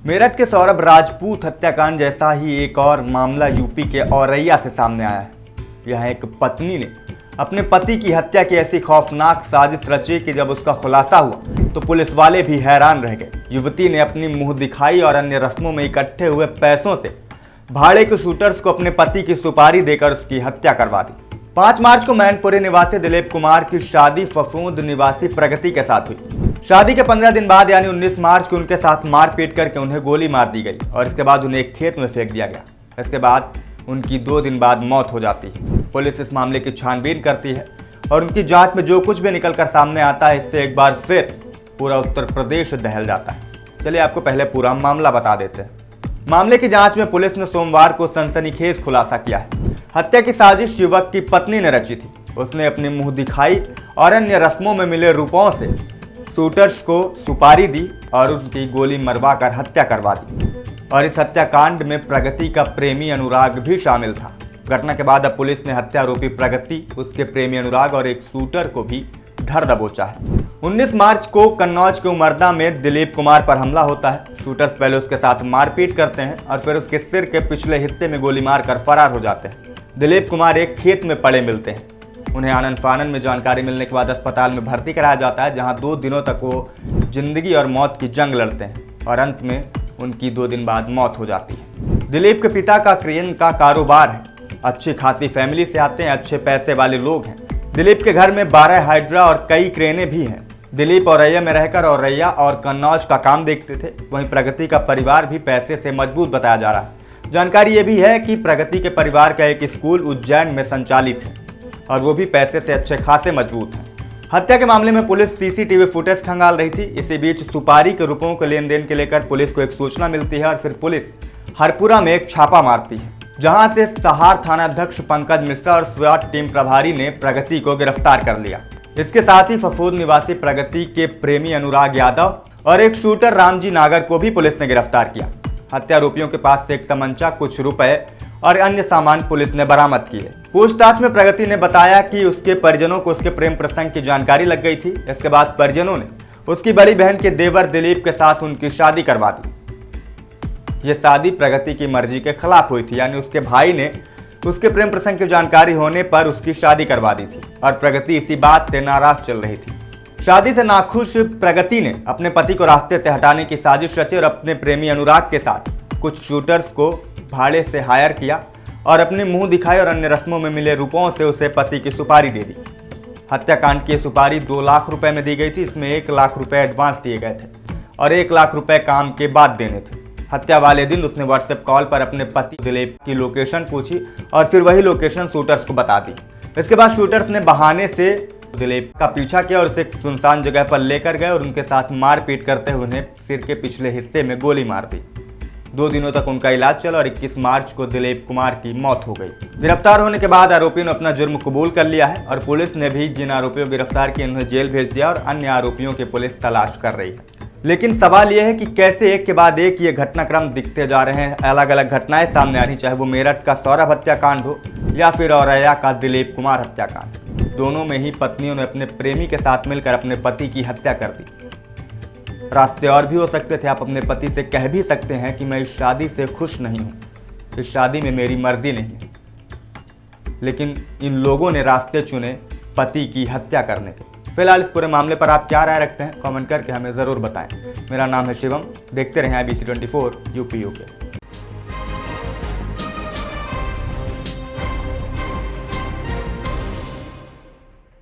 मेरठ के सौरभ राजपूत हत्याकांड जैसा ही एक और मामला यूपी के औरैया से सामने आया है। यह एक पत्नी ने अपने पति की हत्या की ऐसी खौफनाक साजिश रची कि जब उसका खुलासा हुआ तो पुलिस वाले भी हैरान रह गए। युवती ने अपनी मुंह दिखाई और अन्य रस्मों में इकट्ठे हुए पैसों से भाड़े के शूटर्स को अपने पति की सुपारी देकर उसकी हत्या करवा दी। 5 मार्च को मैनपुरी निवासी दिलीप कुमार की शादी फफूंद निवासी प्रगति के साथ हुई। शादी के 15 दिन बाद यानी 19 मार्च को उनके साथ मारपीट करके उन्हें गोली मार दी गई और इसके बाद उन्हें एक खेत में फेंक दिया गया। इसके बाद उनकी 2 दिन बाद मौत हो जाती है। पुलिस इस मामले की छानबीन करती है और उनकी जांच में जो कुछ भी निकल कर सामने आता है इससे एक बार फिर पूरा उत्तर प्रदेश दहल जाता है। चलिए आपको पहले पूरा मामला बता देते हैं। मामले की जांच में पुलिस ने सोमवार को सनसनीखेज खुलासा किया है। हत्या की साजिश युवक की पत्नी ने रची थी। उसने अपनी मुंह दिखाई और अन्य रस्मों में मिले रुपयों से शूटर्स को सुपारी दी और उनकी गोली मरवा कर हत्या करवा दी। और इस हत्याकांड में प्रगति का प्रेमी अनुराग भी शामिल था। घटना के बाद अब पुलिस ने हत्या आरोपी प्रगति, उसके प्रेमी अनुराग और एक शूटर को भी धर दबोचा है। 19 मार्च को कन्नौज के उमरदा में दिलीप कुमार पर हमला होता है। शूटर्स पहले उसके साथ मारपीट करते हैं और फिर उसके सिर के पिछले हिस्से में गोली मारकर फरार हो जाते हैं। दिलीप कुमार एक खेत में पड़े मिलते हैं। उन्हें आनन फानन में जानकारी मिलने के बाद अस्पताल में भर्ती कराया जाता है, जहां 2 दिनों तक वो जिंदगी और मौत की जंग लड़ते हैं और अंत में उनकी 2 दिन बाद मौत हो जाती है। दिलीप के पिता का क्रेन का कारोबार है। अच्छी खासी फैमिली से आते हैं, अच्छे पैसे वाले लोग हैं। दिलीप के घर में 12 हाइड्रा और कई क्रेनें भी हैं। दिलीप औरैया में रहकर औरैया और कन्नौज का काम देखते थे। वहीं प्रगति का परिवार भी पैसे से मजबूत बताया जा रहा है। जानकारी ये भी है कि प्रगति के परिवार का एक स्कूल उज्जैन में संचालित है और वो भी पैसे से अच्छे खासे मजबूत हैं। हत्या के मामले में पुलिस सीसीटीवी फुटेज खंगाल रही थी। इसी बीच सुपारी के रुपयों के लेन देन के लेकर पुलिस को एक सूचना मिलती है और फिर पुलिस हरपुरा में एक छापा मारती है, जहां से सहार थानाध्यक्ष पंकज मिश्रा और स्वाट टीम प्रभारी ने प्रगति को गिरफ्तार कर लिया। इसके साथ ही फफूंद निवासी प्रगति के प्रेमी अनुराग यादव और एक शूटर रामजी नागर को भी पुलिस ने गिरफ्तार किया। हत्या आरोपियों के पास से एक तमंचा, कुछ रुपए और अन्य सामान पुलिस ने बरामद किए। पूछताछ में प्रगति ने बताया कि उसके परिजनों को उसके प्रेम प्रसंग की जानकारी लग गई थी। इसके बाद परिजनों ने उसकी बड़ी बहन के देवर दिलीप के साथ उनकी शादी करवा दी। यह शादी प्रगति की मर्जी के खिलाफ हुई थी, यानी उसके भाई ने उसके प्रेम प्रसंग की जानकारी होने पर उसकी शादी करवा दी थी और प्रगति इसी बात से नाराज चल रही थी। शादी से नाखुश प्रगति ने अपने पति को रास्ते से हटाने की साजिश रची और अपने प्रेमी अनुराग के साथ कुछ शूटर्स को भाड़े से हायर किया और अपनी मुंह दिखाई और अन्य रस्मों में मिले रुपयों से उसे पति की सुपारी दे दी। हत्याकांड की सुपारी 2 लाख रुपए में दी गई थी। इसमें 1 लाख रुपए एडवांस दिए गए थे और 1 लाख रुपए काम के बाद देने थे। हत्या वाले दिन उसने व्हाट्सएप कॉल पर अपने पति दिलीप की लोकेशन पूछी और फिर वही लोकेशन शूटर्स को बता दी। इसके बाद शूटर्स ने बहाने से दिलीप का पीछा किया और उसे सुनसान जगह पर लेकर गए और उनके साथ मारपीट करते हुए उन्हें सिर के पिछले हिस्से में गोली मार दी। 2 दिनों तक उनका इलाज चला और 21 मार्च को दिलीप कुमार की मौत हो गई। गिरफ्तार होने के बाद आरोपियों ने अपना जुर्म कबूल कर लिया है और पुलिस ने भी जिन आरोपियों को गिरफ्तार किए उन्हें जेल भेज दिया और अन्य आरोपियों की पुलिस तलाश कर रही है। लेकिन सवाल यह है कि कैसे एक के बाद एक ये घटनाक्रम दिखते जा रहे हैं। अलग अलग घटनाएं सामने आ रही, चाहे वो मेरठ का सौरभ हत्याकांड हो या फिर औरैया का दिलीप कुमार हत्याकांड। दोनों में ही पत्नियों ने अपने प्रेमी के साथ मिलकर अपने पति की हत्या कर दी। रास्ते और भी हो सकते थे। आप अपने पति से कह भी सकते हैं कि मैं इस शादी से खुश नहीं हूँ, इस शादी में मेरी मर्जी नहीं है। लेकिन इन लोगों ने रास्ते चुने पति की हत्या करने के। फिलहाल इस पूरे मामले पर आप क्या राय रखते हैं, कमेंट करके हमें ज़रूर बताएं। मेरा नाम है शिवम। देखते रहें IBC 24 UP UK।